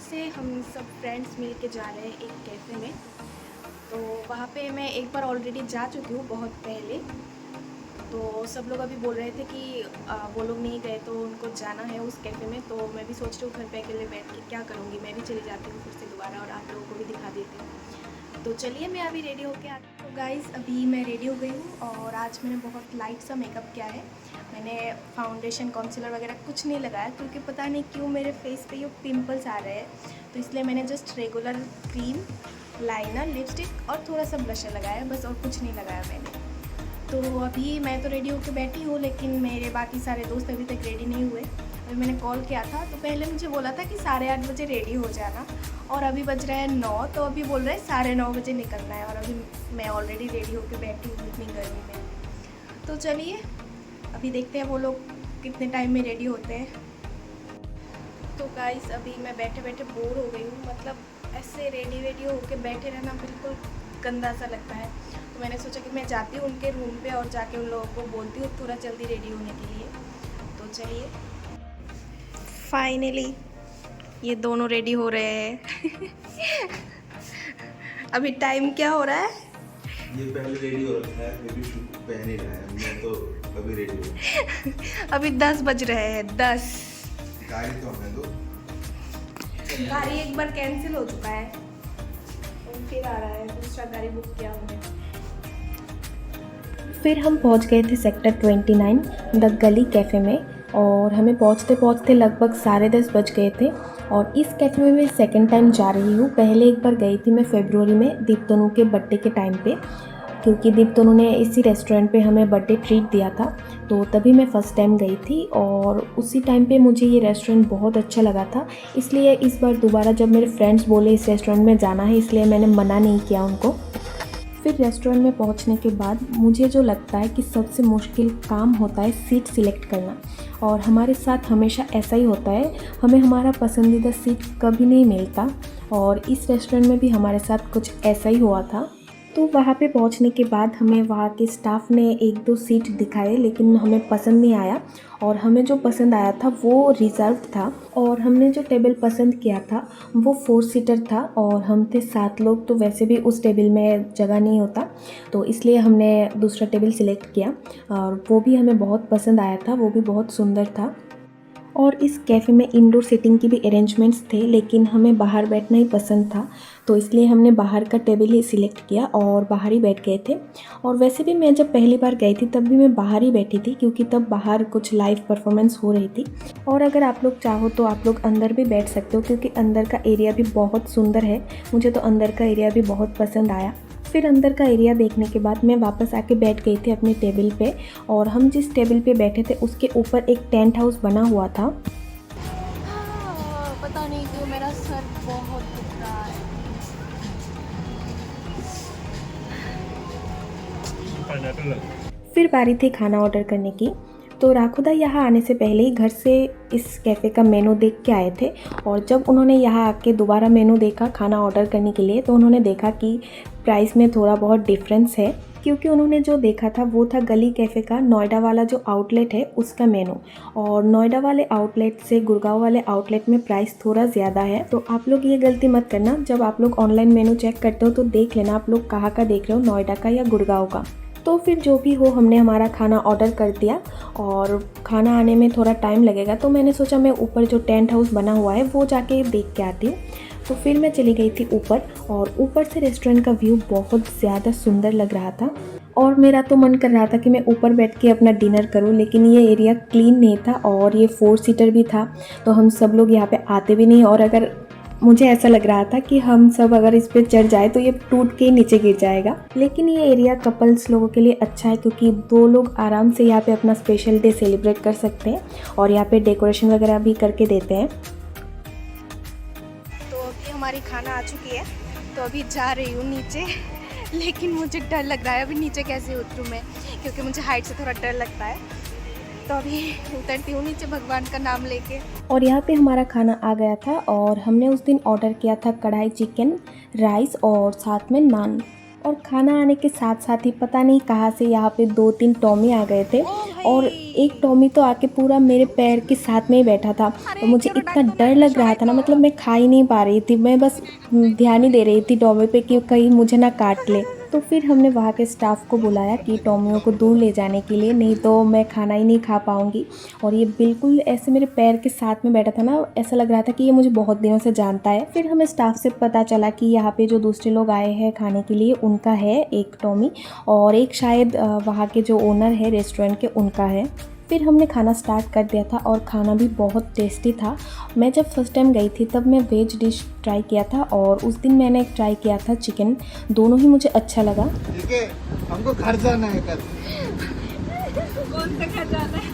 से हम सब फ्रेंड्स मिल के जा रहे हैं एक कैफ़े में। तो वहाँ पे मैं एक बार ऑलरेडी जा चुकी हूँ बहुत पहले। तो सब लोग अभी बोल रहे थे कि वो लोग नहीं गए तो उनको जाना है उस कैफ़े में। तो मैं भी सोच रही हूँ घर पे अकेले बैठ के क्या करूँगी, मैं भी चली जाती हूँ फिर से दोबारा और आप लोगों को भी दिखा देती हूँ। तो चलिए मैं अभी रेडी होके आती हूँ। तो गाइज़ अभी मैं रेडी हो गई हूँ और आज मैंने बहुत लाइट सा मेकअप किया है। मैंने फाउंडेशन कंसीलर वगैरह कुछ नहीं लगाया क्योंकि पता नहीं क्यों मेरे फेस पे ये पिंपल्स आ रहे हैं। तो इसलिए मैंने just regular cream, liner, lipstick और थोड़ा सा ब्लशर लगाया बस, और कुछ नहीं लगाया मैंने। तो अभी मैं तो रेडी होकर बैठी हूँ लेकिन मेरे बाकी सारे दोस्त अभी तक रेडी नहीं हुए। अभी मैंने कॉल किया था तो पहले मुझे बोला था कि 8:30 बजे रेडी हो जाना, और अभी बज रहे हैं 9, तो अभी बोल रहे हैं 9:30 बजे निकलना है, और अभी मैं ऑलरेडी रेडी होकर बैठी हूँ इतनी गर्मी में। तो चलिए अभी देखते हैं वो लोग कितने टाइम में रेडी होते हैं। तो गाइस अभी मैं बैठे बैठे बोर हो गई हूँ, मतलब ऐसे रेडी होके बैठे रहना बिल्कुल गंदा सा लगता है। तो मैंने सोचा कि मैं जाती हूँ उनके रूम पे और जाके उन लोगों को बोलती हूँ थोड़ा जल्दी रेडी होने के लिए। तो चलिए फाइनली ये दोनों रेडी हो रहे हैं। अभी टाइम क्या हो रहा है? ये पहले रेडी हो रखा है, ये भी पहन ही रहा है। मैं तो अभी रेडी हूँ। अभी 10 बज रहे हैं, 10। गाड़ी तो हमें दो। गाड़ी एक बार कैंसिल हो चुका है और फिर आ रहा है, दूसरा गाड़ी बुक किया हमने। फिर हम पहुंच गए थे सेक्टर 29 द गली कैफ़े में, और हमें पहुंचते पहुंचते लगभग 10:30 बज गए थे। और इस कैफ़े में मैं सेकंड टाइम जा रही हूँ। पहले एक बार गई थी मैं फरवरी में दीप्तनु के बर्थडे के टाइम पे, क्योंकि दीप्तनु ने इसी रेस्टोरेंट पे हमें बर्थडे ट्रीट दिया था, तो तभी मैं फ़र्स्ट टाइम गई थी। और उसी टाइम पे मुझे ये रेस्टोरेंट बहुत अच्छा लगा था, इसलिए इस बार दोबारा जब मेरे फ्रेंड्स बोले इस रेस्टोरेंट में जाना है, इसलिए मैंने मना नहीं किया उनको। फिर रेस्टोरेंट में पहुंचने के बाद मुझे जो लगता है कि सबसे मुश्किल काम होता है सीट सिलेक्ट करना, और हमारे साथ हमेशा ऐसा ही होता है, हमें हमारा पसंदीदा सीट कभी नहीं मिलता। और इस रेस्टोरेंट में भी हमारे साथ कुछ ऐसा ही हुआ था। तो वहाँ पे पहुँचने के बाद हमें वहाँ के स्टाफ ने 1-2 सीट दिखाए, लेकिन हमें पसंद नहीं आया, और हमें जो पसंद आया था वो रिज़र्व था। और हमने जो टेबल पसंद किया था वो 4 सीटर था, और हम थे 7 लोग, तो वैसे भी उस टेबल में जगह नहीं होता, तो इसलिए हमने दूसरा टेबल सिलेक्ट किया। और वो भी हमें बहुत पसंद आया था, वो भी बहुत सुंदर था। और इस कैफ़े में इंडोर सीटिंग की भी अरेंजमेंट्स थे, लेकिन हमें बाहर बैठना ही पसंद था, तो इसलिए हमने बाहर का टेबल ही सिलेक्ट किया और बाहर ही बैठ गए थे। और वैसे भी मैं जब पहली बार गई थी तब भी मैं बाहर ही बैठी थी, क्योंकि तब बाहर कुछ लाइव परफॉर्मेंस हो रही थी। और अगर आप लोग चाहो तो आप लोग अंदर भी बैठ सकते हो, क्योंकि अंदर का एरिया भी बहुत सुंदर है। मुझे तो अंदर का एरिया भी बहुत पसंद आया। फिर अंदर का एरिया देखने के बाद मैं वापस आके बैठ गई थी अपने टेबल पे, और हम जिस टेबल पे बैठे थे उसके ऊपर एक टेंट हाउस बना हुआ था। पता नहीं क्यों मेरा सर बहुत दुख रहा है। फिर बारी थी खाना ऑर्डर करने की। तो राखुदा यहाँ आने से पहले ही घर से इस कैफ़े का मेनू देख के आए थे, और जब उन्होंने यहाँ आके दोबारा मेनू देखा खाना ऑर्डर करने के लिए, तो उन्होंने देखा कि प्राइस में थोड़ा बहुत डिफरेंस है, क्योंकि उन्होंने जो देखा था वो था गली कैफ़े का नोएडा वाला जो आउटलेट है उसका मेनू, और नोएडा वाले आउटलेट से गुड़गांव वाले आउटलेट में प्राइस थोड़ा ज़्यादा है। तो आप लोग ये गलती मत करना, जब आप लोग ऑनलाइन मेनू चेक करते हो तो देख लेना आप लोग कहाँ का देख रहे हो, नोएडा का या गुड़गांव का। तो फिर जो भी हो, हमने हमारा खाना ऑर्डर कर दिया, और खाना आने में थोड़ा टाइम लगेगा, तो मैंने सोचा मैं ऊपर जो टेंट हाउस बना हुआ है वो जाके देख के आती हूँ। तो फिर मैं चली गई थी ऊपर, और ऊपर से रेस्टोरेंट का व्यू बहुत ज़्यादा सुंदर लग रहा था, और मेरा तो मन कर रहा था कि मैं ऊपर बैठ के अपना डिनर करूं, लेकिन ये एरिया क्लीन नहीं था, और ये 4 सीटर भी था, तो हम सब लोग यहाँ पे आते भी नहीं। और अगर मुझे ऐसा लग रहा था कि हम सब अगर इस पे चढ़ जाए तो ये टूट के नीचे गिर जाएगा। लेकिन ये एरिया कपल्स लोगों के लिए अच्छा है, क्योंकि 2 लोग आराम से यहाँ पे अपना स्पेशल डे सेलिब्रेट कर सकते हैं, और यहाँ पे डेकोरेशन वगैरह भी करके देते हैं। तो अभी हमारी खाना आ चुकी है, तो अभी जा रही हूँ नीचे। लेकिन मुझे डर लग रहा है अभी नीचे कैसे उतरूँ मैं, क्योंकि मुझे हाइट से थोड़ा डर लगता है। तो अभी उतरती हूँ नीचे भगवान का नाम लेके। और यहाँ पे हमारा खाना आ गया था, और हमने उस दिन ऑर्डर किया था कढ़ाई चिकन, राइस और साथ में नान। और खाना आने के साथ साथ ही पता नहीं कहाँ से यहाँ पे 2-3 टॉमी आ गए थे, और एक टॉमी तो आके पूरा मेरे पैर के साथ में ही बैठा था और मुझे इतना डर लग रहा था ना, मतलब मैं खा ही नहीं पा रही थी, मैं बस ध्यान ही दे रही थी टॉमी पे कि कहीं मुझे ना काट ले। तो फिर हमने वहाँ के स्टाफ को बुलाया कि टॉमियों को दूर ले जाने के लिए, नहीं तो मैं खाना ही नहीं खा पाऊँगी। और ये बिल्कुल ऐसे मेरे पैर के साथ में बैठा था ना, ऐसा लग रहा था कि ये मुझे बहुत दिनों से जानता है। फिर हमें स्टाफ से पता चला कि यहाँ पे जो दूसरे लोग आए हैं खाने के लिए उनका है एक टॉमी, और एक शायद वहाँ के जो ओनर है रेस्टोरेंट के उनका है। फिर हमने खाना स्टार्ट कर दिया था और खाना भी बहुत टेस्टी था। मैं जब फर्स्ट टाइम गई थी तब मैं वेज डिश ट्राई किया था और उस दिन मैंने ट्राई किया था चिकन, दोनों ही मुझे अच्छा लगा। ठीक है, हमको घर जाना है कल। कौन सा घर जाना है?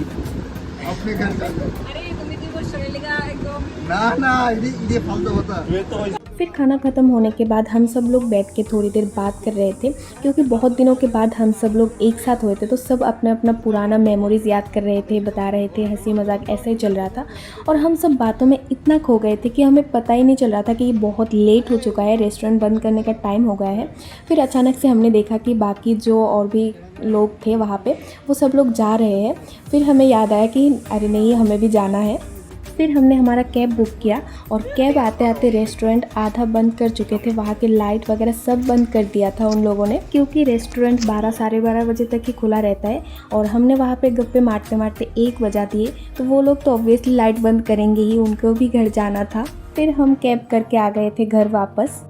अपने घर जाना। अरे तुम्हें तो वो शरीलिका एकदम ना ये फालतू होता। फिर खाना ख़त्म होने के बाद हम सब लोग बैठ के थोड़ी देर बात कर रहे थे, क्योंकि बहुत दिनों के बाद हम सब लोग एक साथ हुए थे, तो सब अपना अपना पुराना मेमोरीज़ याद कर रहे थे, बता रहे थे, हंसी मजाक ऐसे ही चल रहा था। और हम सब बातों में इतना खो गए थे कि हमें पता ही नहीं चल रहा था कि बहुत लेट हो चुका है, रेस्टोरेंट बंद करने का टाइम हो गया है। फिर अचानक से हमने देखा कि बाकी जो और भी लोग थे वहाँ पे वो सब लोग जा रहे हैं। फिर हमें याद आया कि अरे नहीं, हमें भी जाना है। फिर हमने हमारा कैब बुक किया और कैब आते आते रेस्टोरेंट आधा बंद कर चुके थे, वहाँ के लाइट वगैरह सब बंद कर दिया था उन लोगों ने, क्योंकि रेस्टोरेंट 12 साढ़े 12 बजे तक ही खुला रहता है। और हमने वहाँ पे गप्पे मारते मारते 1 बजा दिए, तो वो लोग तो ऑब्वियसली लाइट बंद करेंगे ही, उनको भी घर जाना था। फिर हम कैब करके आ गए थे घर वापस।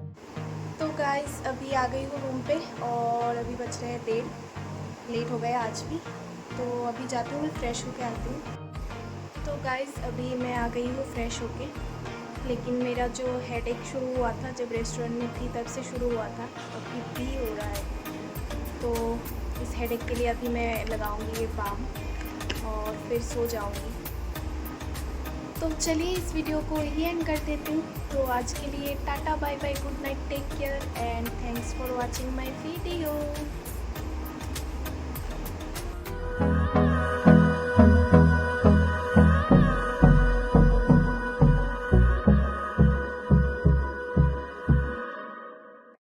तो गाइस अभी आ गई हूँ रूम पे और अभी बज रहे हैं 1:30, लेट हो गया आज भी। तो अभी जाती हूँ, मैं फ्रेश होके आती हूँ। तो गाइस अभी मैं आ गई हूँ फ्रेश होके, लेकिन मेरा जो हेडेक शुरू हुआ था जब रेस्टोरेंट में थी तब से शुरू हुआ था, अभी भी हो रहा है। तो इस हेडेक के लिए अभी मैं लगाऊंगी ये बाम और फिर सो जाऊंगी। तो चलिए इस वीडियो को यही एंड कर देती हूँ। तो आज के लिए tata bye bye, good night, take care and thanks for watching my video.